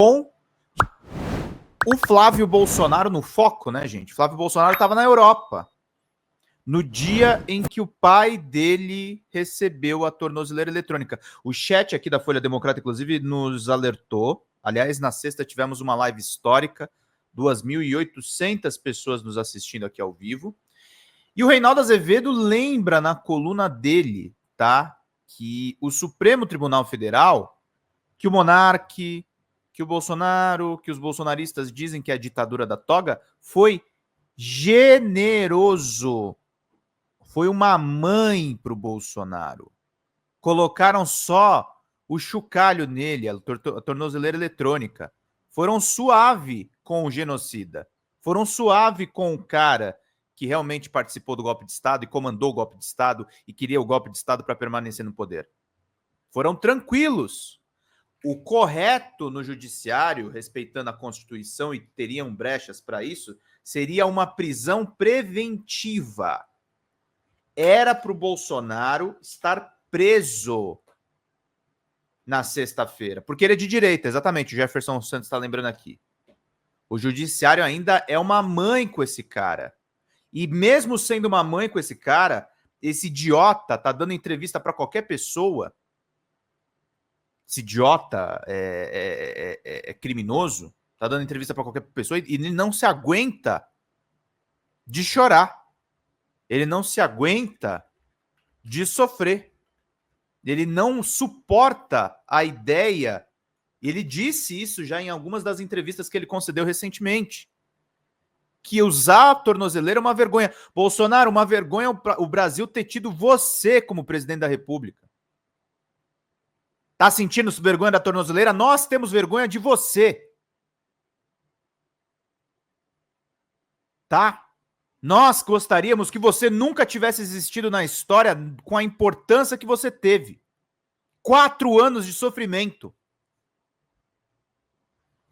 com o Flávio Bolsonaro no foco, né, gente? Flávio Bolsonaro estava na Europa no dia em que o pai dele recebeu a tornozeleira eletrônica. O chat aqui da Folha Democrata, inclusive, nos alertou. Aliás, na sexta tivemos uma live histórica, 2.800 pessoas nos assistindo aqui ao vivo. E o Reinaldo Azevedo lembra na coluna dele, tá, que o Supremo Tribunal Federal, que o monarque, que o Bolsonaro, que os bolsonaristas dizem que é a ditadura da toga, foi generoso. Foi uma mãe para o Bolsonaro. Colocaram só o chocalho nele, a tornozeleira eletrônica. Foram suave com o genocida. Foram suave com o cara que realmente participou do golpe de Estado e comandou o golpe de Estado e queria o golpe de Estado para permanecer no poder. Foram tranquilos. O correto no judiciário, respeitando a Constituição, e teriam brechas para isso, seria uma prisão preventiva. Era para o Bolsonaro estar preso na sexta-feira, porque ele é de direita, exatamente, o Jefferson Santos está lembrando aqui. O judiciário ainda é uma mãe com esse cara. E mesmo sendo uma mãe com esse cara, esse idiota tá dando entrevista para qualquer pessoa. Esse idiota é criminoso, tá dando entrevista para qualquer pessoa e ele não se aguenta de chorar. Ele não se aguenta de sofrer. Ele não suporta a ideia. Ele disse isso já em algumas das entrevistas que ele concedeu recentemente. Que usar a tornozeleira é uma vergonha. Bolsonaro, uma vergonha o Brasil ter tido você como presidente da República. Tá sentindo vergonha da tornozeleira? Nós temos vergonha de você. Tá? Nós gostaríamos que você nunca tivesse existido na história com a importância que você teve. 4 anos de sofrimento.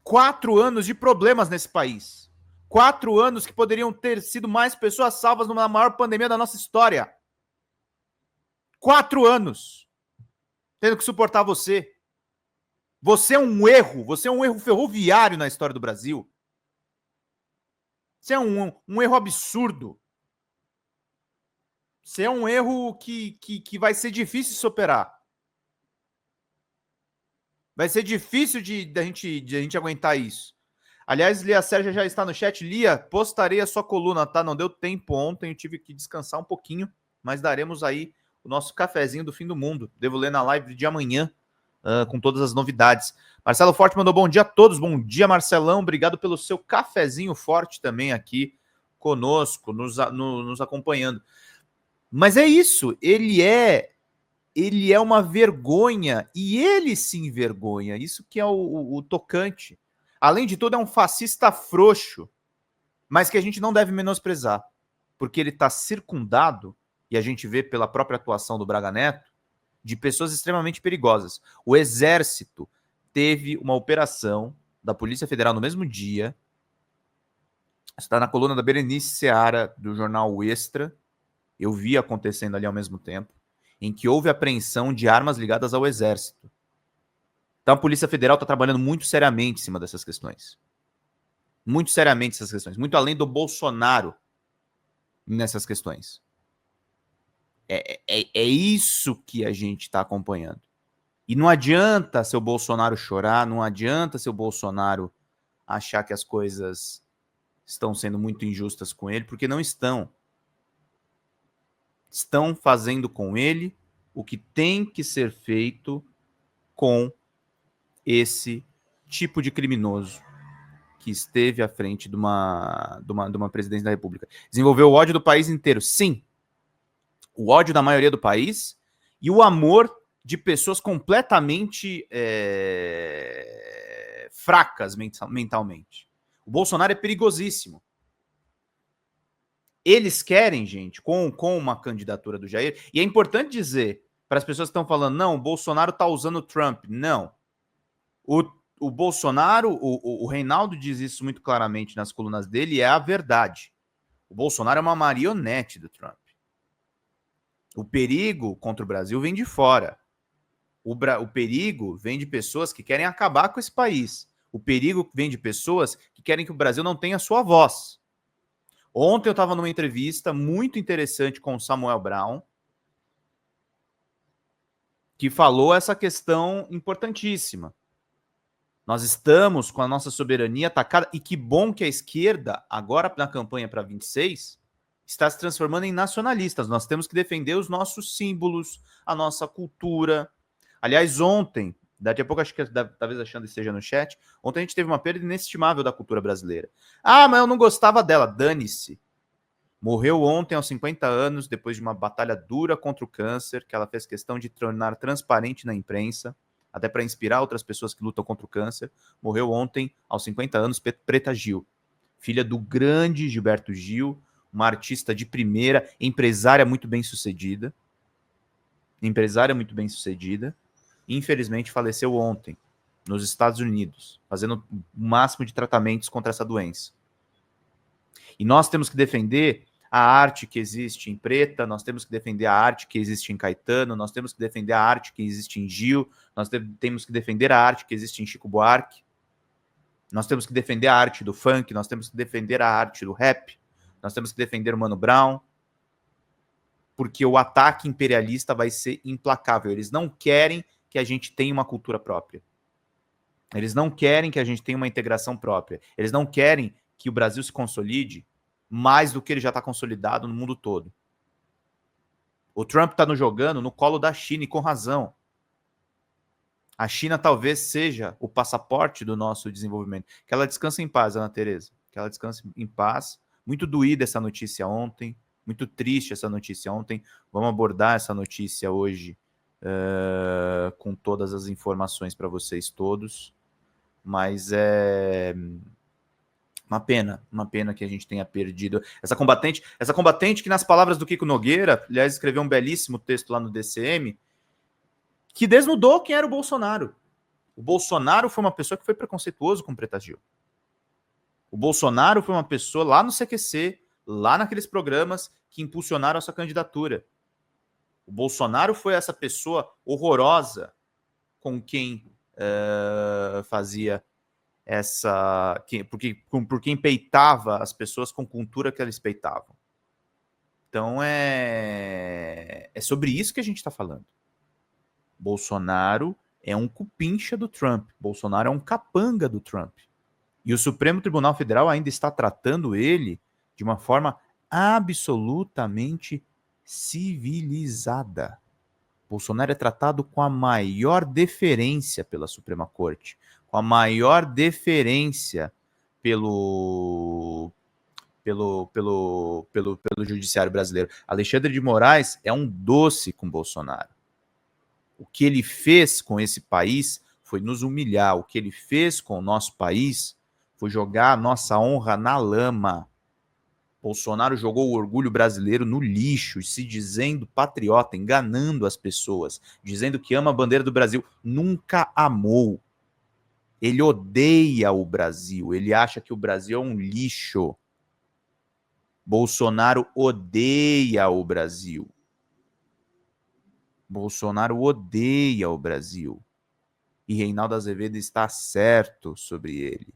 4 anos de problemas nesse país. 4 anos que poderiam ter sido mais pessoas salvas numa maior pandemia da nossa história. 4 anos. Tendo que suportar você. Você é um erro ferroviário na história do Brasil. Você é um erro absurdo. Você é um erro que vai ser difícil de superar. Vai ser difícil de a gente aguentar isso. Aliás, Lia Sérgia já está no chat. Lia, postarei a sua coluna, tá? Não deu tempo ontem, eu tive que descansar um pouquinho, mas daremos aí o nosso cafezinho do fim do mundo. Devo ler na live de amanhã, com todas as novidades. Marcelo Forte mandou bom dia a todos. Bom dia, Marcelão. Obrigado pelo seu cafezinho forte também aqui conosco, nos acompanhando. Mas é isso, ele é uma vergonha, e ele se envergonha, isso que é o tocante. Além de tudo, é um fascista frouxo, mas que a gente não deve menosprezar, porque ele está circundado, e a gente vê pela própria atuação do Braga Neto, de pessoas extremamente perigosas. O Exército teve uma operação da Polícia Federal no mesmo dia, está na coluna da Berenice Seara, do jornal Extra, eu vi acontecendo ali ao mesmo tempo, em que houve apreensão de armas ligadas ao Exército. Então a Polícia Federal está trabalhando muito seriamente em cima dessas questões. Muito seriamente essas questões. Muito além do Bolsonaro nessas questões. É isso que a gente está acompanhando. E não adianta seu Bolsonaro chorar, não adianta seu Bolsonaro achar que as coisas estão sendo muito injustas com ele, porque não estão. Estão fazendo com ele o que tem que ser feito com esse tipo de criminoso que esteve à frente de uma presidência da República. Desenvolveu o ódio do país inteiro. Sim, o ódio da maioria do país e o amor de pessoas completamente fracas mentalmente. O Bolsonaro é perigosíssimo. Eles querem, gente, com uma candidatura do Jair, e é importante dizer para as pessoas que estão falando, não, o Bolsonaro está usando o Trump. Não. O Bolsonaro, o Reinaldo diz isso muito claramente nas colunas dele, e é a verdade. O Bolsonaro é uma marionete do Trump. O perigo contra o Brasil vem de fora. O perigo vem de pessoas que querem acabar com esse país. O perigo vem de pessoas que querem que o Brasil não tenha sua voz. Ontem eu estava numa entrevista muito interessante com o Samuel Brown, que falou essa questão importantíssima. Nós estamos com a nossa soberania atacada, e que bom que a esquerda, agora na campanha para 26, está se transformando em nacionalistas. Nós temos que defender os nossos símbolos, a nossa cultura. Aliás, ontem, daqui a pouco acho que talvez a Xanda esteja no chat, ontem a gente teve uma perda inestimável da cultura brasileira. Ah, mas eu não gostava dela. Dane-se. Morreu ontem aos 50 anos, depois de uma batalha dura contra o câncer, que ela fez questão de tornar transparente na imprensa, até para inspirar outras pessoas que lutam contra o câncer. Morreu ontem, aos 50 anos, Preta Gil, filha do grande Gilberto Gil, uma artista de primeira, empresária muito bem sucedida. Infelizmente faleceu ontem, nos Estados Unidos, fazendo o máximo de tratamentos contra essa doença. E nós temos que defender a arte que existe em Preta, nós temos que defender a arte que existe em Caetano, nós temos que defender a arte que existe em Gil, nós temos que defender a arte que existe em Chico Buarque, nós temos que defender a arte do funk, nós temos que defender a arte do rap, nós temos que defender o Mano Brown, porque o ataque imperialista vai ser implacável. Eles não querem que a gente tenha uma cultura própria. Eles não querem que a gente tenha uma integração própria. Eles não querem que o Brasil se consolide mais do que ele já está consolidado no mundo todo. O Trump está nos jogando no colo da China, e com razão. A China talvez seja o passaporte do nosso desenvolvimento. Que ela descanse em paz, Ana Tereza. Que ela descanse em paz. Muito doída essa notícia ontem. Muito triste essa notícia ontem. Vamos abordar essa notícia hoje com todas as informações para vocês todos. Mas é uma pena que a gente tenha perdido essa combatente que, nas palavras do Kiko Nogueira, aliás, escreveu um belíssimo texto lá no DCM, que desnudou quem era o Bolsonaro. O Bolsonaro foi uma pessoa que foi preconceituoso com o Preta Gil. O Bolsonaro foi uma pessoa lá no CQC, lá naqueles programas que impulsionaram a sua candidatura. O Bolsonaro foi essa pessoa horrorosa com quem fazia essa... por quem peitava as pessoas com cultura que eles peitavam. Então é sobre isso que a gente está falando. Bolsonaro é um cupincha do Trump. Bolsonaro é um capanga do Trump. E o Supremo Tribunal Federal ainda está tratando ele de uma forma absolutamente civilizada. Bolsonaro é tratado com a maior deferência pela Suprema Corte, com a maior deferência pelo judiciário brasileiro. Alexandre de Moraes é um doce com Bolsonaro. O que ele fez com esse país foi nos humilhar. O que ele fez com o nosso país foi jogar a nossa honra na lama. Bolsonaro jogou o orgulho brasileiro no lixo, se dizendo patriota, enganando as pessoas, dizendo que ama a bandeira do Brasil. Nunca amou. Ele odeia o Brasil. Ele acha que o Brasil é um lixo. Bolsonaro odeia o Brasil. Bolsonaro odeia o Brasil. E Reinaldo Azevedo está certo sobre ele.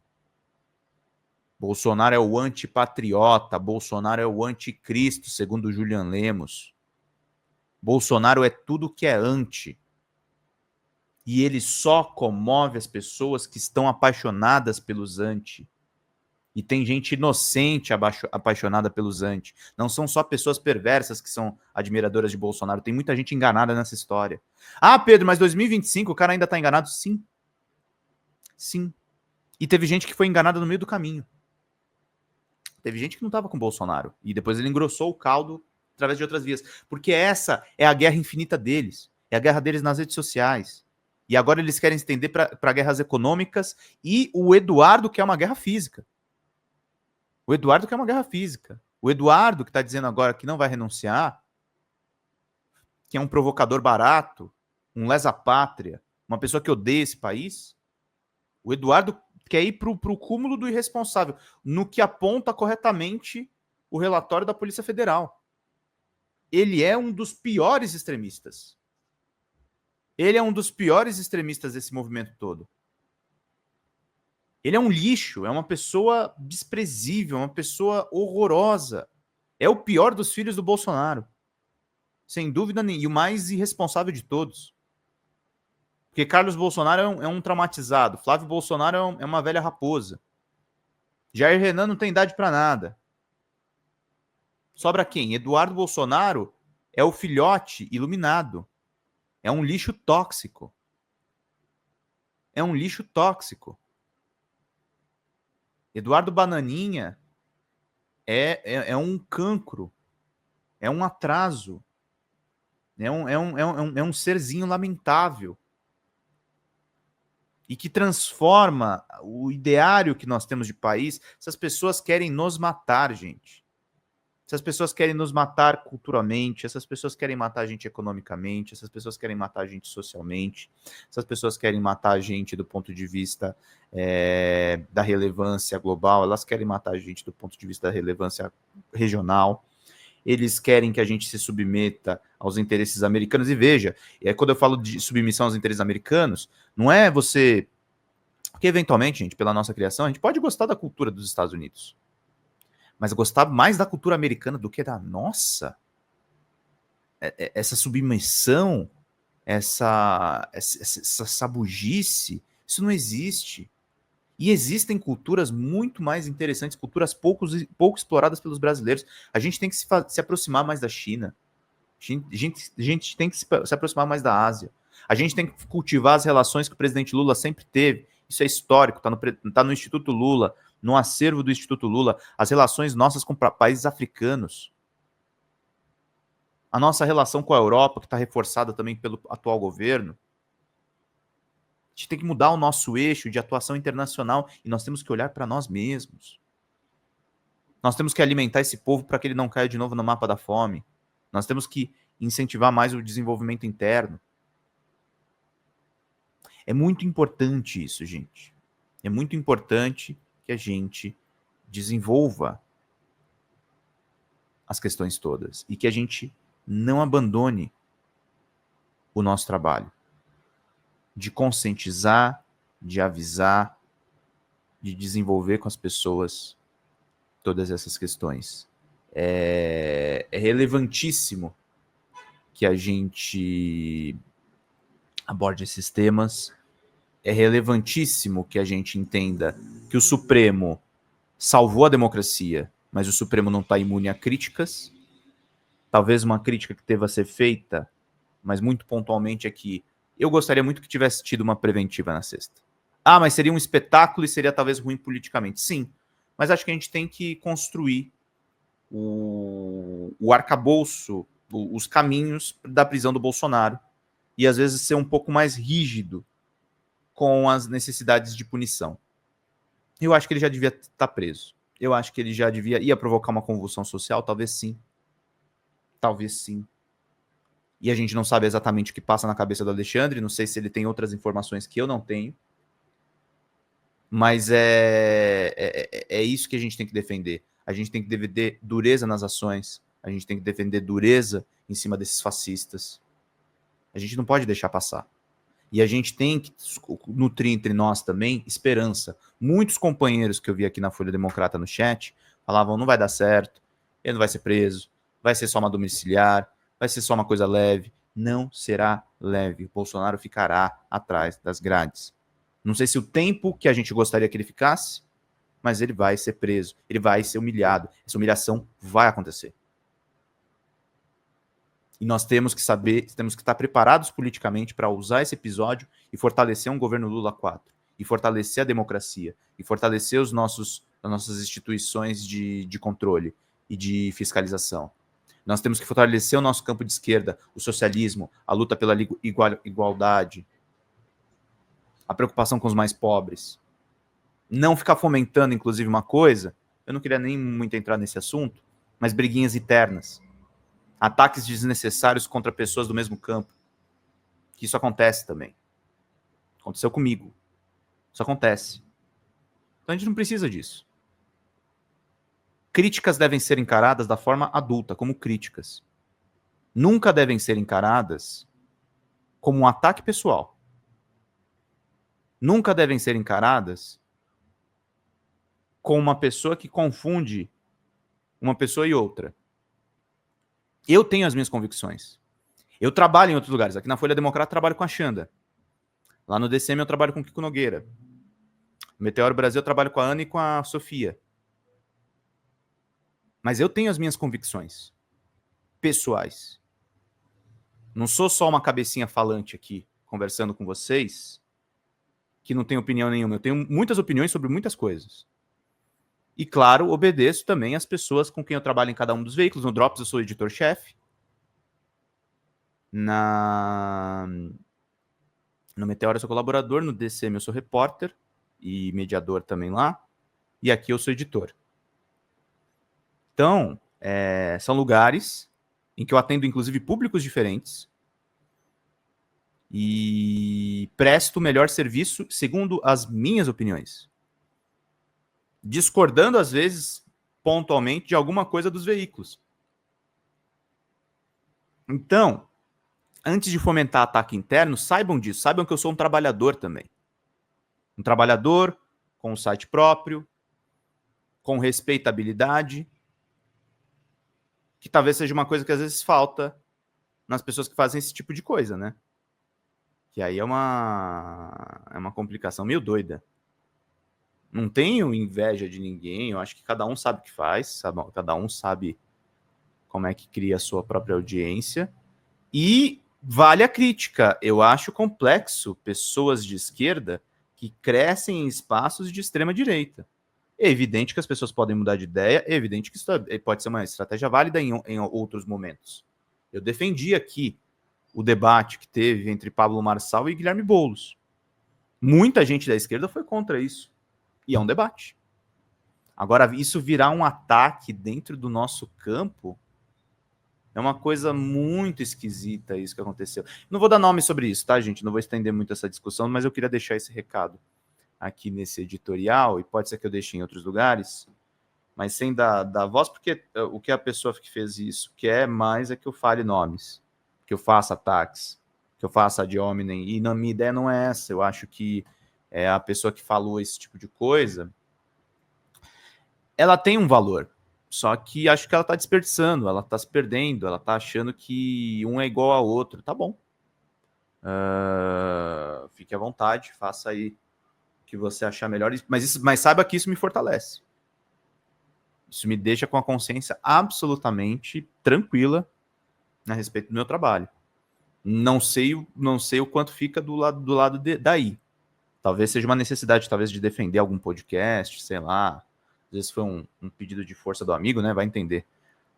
Bolsonaro é o antipatriota, Bolsonaro é o anticristo, segundo Julian Lemos. Bolsonaro é tudo que é anti. E ele só comove as pessoas que estão apaixonadas pelos anti. E tem gente inocente apaixonada pelos anti. Não são só pessoas perversas que são admiradoras de Bolsonaro. Tem muita gente enganada nessa história. Ah, Pedro, mas 2025 o cara ainda está enganado? Sim. Sim. E teve gente que foi enganada no meio do caminho. Teve gente que não estava com Bolsonaro. E depois ele engrossou o caldo através de outras vias. Porque essa é a guerra infinita deles. É a guerra deles nas redes sociais. E agora eles querem estender para guerras econômicas. E o Eduardo quer uma guerra física. O Eduardo quer uma guerra física. O Eduardo, que está dizendo agora que não vai renunciar, que é um provocador barato, um lesa-pátria, uma pessoa que odeia esse país. O Eduardo quer ir para o cúmulo do irresponsável, no que aponta corretamente o relatório da Polícia Federal. Ele é um dos piores extremistas. Ele é um dos piores extremistas desse movimento todo. Ele é um lixo, é uma pessoa desprezível, uma pessoa horrorosa. É o pior dos filhos do Bolsonaro. Sem dúvida nenhuma. E o mais irresponsável de todos. Porque Carlos Bolsonaro é um traumatizado. Flávio Bolsonaro é uma velha raposa. Jair Renan não tem idade para nada. Sobra quem? Eduardo Bolsonaro é o filhote iluminado. É um lixo tóxico. É um lixo tóxico. Eduardo Bananinha é um cancro. É um atraso. É um serzinho lamentável. E que transforma o ideário que nós temos de país. Essas pessoas querem nos matar, gente. Essas pessoas querem nos matar culturalmente, essas pessoas querem matar a gente economicamente, essas pessoas querem matar a gente socialmente, essas pessoas querem matar a gente do ponto de vista da relevância global, elas querem matar a gente do ponto de vista da relevância regional. Eles querem que a gente se submeta aos interesses americanos. E veja, quando eu falo de submissão aos interesses americanos, não é você... Porque, eventualmente, gente, pela nossa criação, a gente pode gostar da cultura dos Estados Unidos. Mas gostar mais da cultura americana do que da nossa? Essa submissão, essa sabugice, isso não existe. E existem culturas muito mais interessantes, culturas pouco exploradas pelos brasileiros. A gente tem que se aproximar mais da China. A gente tem que se aproximar mais da Ásia. A gente tem que cultivar as relações que o presidente Lula sempre teve. Isso é histórico, tá no Instituto Lula, no acervo do Instituto Lula, as relações nossas com países africanos. A nossa relação com a Europa, que está reforçada também pelo atual governo. A gente tem que mudar o nosso eixo de atuação internacional e nós temos que olhar para nós mesmos. Nós temos que alimentar esse povo para que ele não caia de novo no mapa da fome. Nós temos que incentivar mais o desenvolvimento interno. É muito importante isso, gente. É muito importante que a gente desenvolva as questões todas e que a gente não abandone o nosso trabalho de conscientizar, de avisar, de desenvolver com as pessoas todas essas questões. É relevantíssimo que a gente aborde esses temas. É relevantíssimo que a gente entenda que o Supremo salvou a democracia, mas o Supremo não está imune a críticas. Talvez uma crítica que deva ser feita, mas muito pontualmente, é que eu gostaria muito que tivesse tido uma preventiva na sexta. Ah, mas seria um espetáculo e seria talvez ruim politicamente. Sim, mas acho que a gente tem que construir o arcabouço, os caminhos da prisão do Bolsonaro e às vezes ser um pouco mais rígido com as necessidades de punição. Eu acho que ele já devia estar preso. Eu acho que ele já ia provocar uma convulsão social, talvez sim. Talvez sim. E a gente não sabe exatamente o que passa na cabeça do Alexandre, não sei se ele tem outras informações que eu não tenho. Mas é isso que a gente tem que defender. A gente tem que defender dureza nas ações, a gente tem que defender dureza em cima desses fascistas. A gente não pode deixar passar. E a gente tem que nutrir entre nós também esperança. Muitos companheiros que eu vi aqui na Folha Democrata no chat falavam: não vai dar certo, ele não vai ser preso, vai ser só uma domiciliar, vai ser só uma coisa leve. Não será leve. O Bolsonaro ficará atrás das grades. Não sei se o tempo que a gente gostaria que ele ficasse, mas ele vai ser preso, ele vai ser humilhado. Essa humilhação vai acontecer. E nós temos que saber, temos que estar preparados politicamente para usar esse episódio e fortalecer um governo Lula 4, e fortalecer a democracia, e fortalecer as nossas instituições de controle e de fiscalização. Nós temos que fortalecer o nosso campo de esquerda, o socialismo, a luta pela igualdade, a preocupação com os mais pobres. Não ficar fomentando, inclusive, uma coisa, eu não queria nem muito entrar nesse assunto, mas briguinhas internas. Ataques desnecessários contra pessoas do mesmo campo. Que isso acontece também. Aconteceu comigo. Isso acontece. Então a gente não precisa disso. Críticas devem ser encaradas da forma adulta, como críticas. Nunca devem ser encaradas como um ataque pessoal. Nunca devem ser encaradas com uma pessoa que confunde uma pessoa e outra. Eu tenho as minhas convicções. Eu trabalho em outros lugares. Aqui na Folha Democrata eu trabalho com a Xanda. Lá no DCM eu trabalho com o Kiko Nogueira. No Meteoro Brasil eu trabalho com a Ana e com a Sofia. Mas eu tenho as minhas convicções pessoais. Não sou só uma cabecinha falante aqui, conversando com vocês, que não tem opinião nenhuma. Eu tenho muitas opiniões sobre muitas coisas. E, claro, obedeço também às pessoas com quem eu trabalho em cada um dos veículos. No Drops eu sou editor-chefe. No Meteoro eu sou colaborador. No DCM eu sou repórter e mediador também lá. E aqui eu sou editor. Então, são lugares em que eu atendo, inclusive, públicos diferentes e presto o melhor serviço segundo as minhas opiniões. Discordando, às vezes, pontualmente, de alguma coisa dos veículos. Então, antes de fomentar ataque interno, saibam disso. Saibam que eu sou um trabalhador também. Um trabalhador com um site próprio, com respeitabilidade, que talvez seja uma coisa que às vezes falta nas pessoas que fazem esse tipo de coisa, né? Que aí é uma complicação meio doida. Não tenho inveja de ninguém, eu acho que cada um sabe o que faz, cada um sabe como é que cria a sua própria audiência. E vale a crítica, eu acho complexo pessoas de esquerda que crescem em espaços de extrema direita. É evidente que as pessoas podem mudar de ideia, é evidente que isso pode ser uma estratégia válida em outros momentos. Eu defendi aqui o debate que teve entre Pablo Marçal e Guilherme Boulos. Muita gente da esquerda foi contra isso. E é um debate. Agora, isso virar um ataque dentro do nosso campo é uma coisa muito esquisita, isso que aconteceu. Não vou dar nome sobre isso, tá, gente? Não vou estender muito essa discussão, mas eu queria deixar esse recado aqui nesse editorial, e pode ser que eu deixe em outros lugares, mas sem dar voz, porque o que a pessoa que fez isso quer mais é que eu fale nomes, que eu faça ataques, que eu faça ad hominem, e na minha ideia não é essa. Eu acho que a pessoa que falou esse tipo de coisa, ela tem um valor, só que acho que ela está desperdiçando, ela está se perdendo, ela está achando que um é igual ao outro. Tá bom. Fique à vontade, faça aí o que você achar melhor, mas saiba que isso me fortalece. Isso me deixa com a consciência absolutamente tranquila a respeito do meu trabalho. Não sei o quanto fica do lado daí. Talvez seja uma necessidade, talvez, de defender algum podcast, sei lá. Às vezes foi um pedido de força do amigo, né? Vai entender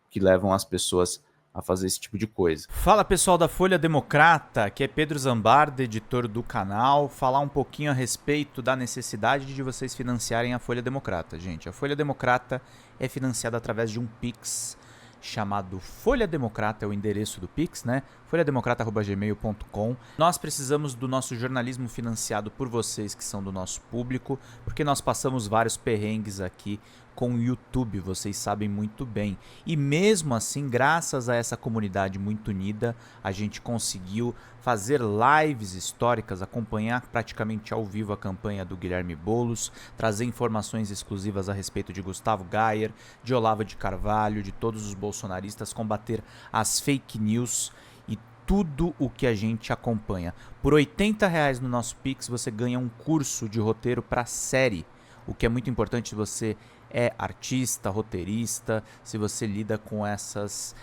que levam as pessoas a fazer esse tipo de coisa. Fala, pessoal da Folha Democrata, que é Pedro Zambarda, editor do canal. Falar um pouquinho a respeito da necessidade de vocês financiarem a Folha Democrata, gente. A Folha Democrata é financiada através de um Pix chamado Folha Democrata, é o endereço do Pix, né? folhademocrata@gmail.com. Nós precisamos do nosso jornalismo financiado por vocês que são do nosso público, porque nós passamos vários perrengues aqui com o YouTube, vocês sabem muito bem. E mesmo assim, graças a essa comunidade muito unida, a gente conseguiu fazer lives históricas, acompanhar praticamente ao vivo a campanha do Guilherme Boulos, trazer informações exclusivas a respeito de Gustavo Gayer, de Olavo de Carvalho, de todos os bolsonaristas, combater as fake news e tudo o que a gente acompanha. Por R$80 no nosso Pix você ganha um curso de roteiro para série, o que é muito importante se você é artista, roteirista, se você lida com essas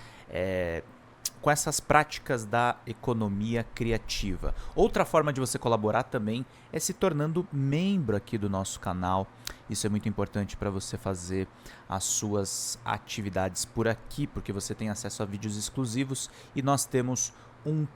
práticas da economia criativa. Outra forma de você colaborar também é se tornando membro aqui do nosso canal. Isso é muito importante para você fazer as suas atividades por aqui, porque você tem acesso a vídeos exclusivos e nós temos um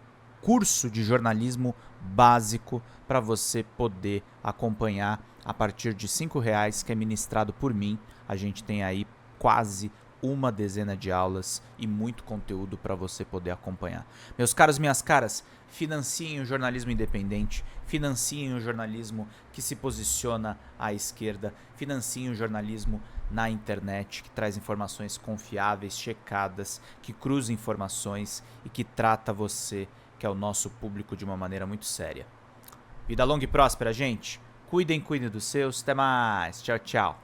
curso de jornalismo básico para você poder acompanhar a partir de R$5, que é ministrado por mim. A gente tem aí quase uma dezena de aulas e muito conteúdo para você poder acompanhar. Meus caros, minhas caras, financiem o jornalismo independente, financiem o jornalismo que se posiciona à esquerda, financiem o jornalismo na internet, que traz informações confiáveis, checadas, que cruza informações e que trata você, que é o nosso público, de uma maneira muito séria. Vida longa e próspera, gente. Cuidem dos seus. Até mais. Tchau, tchau.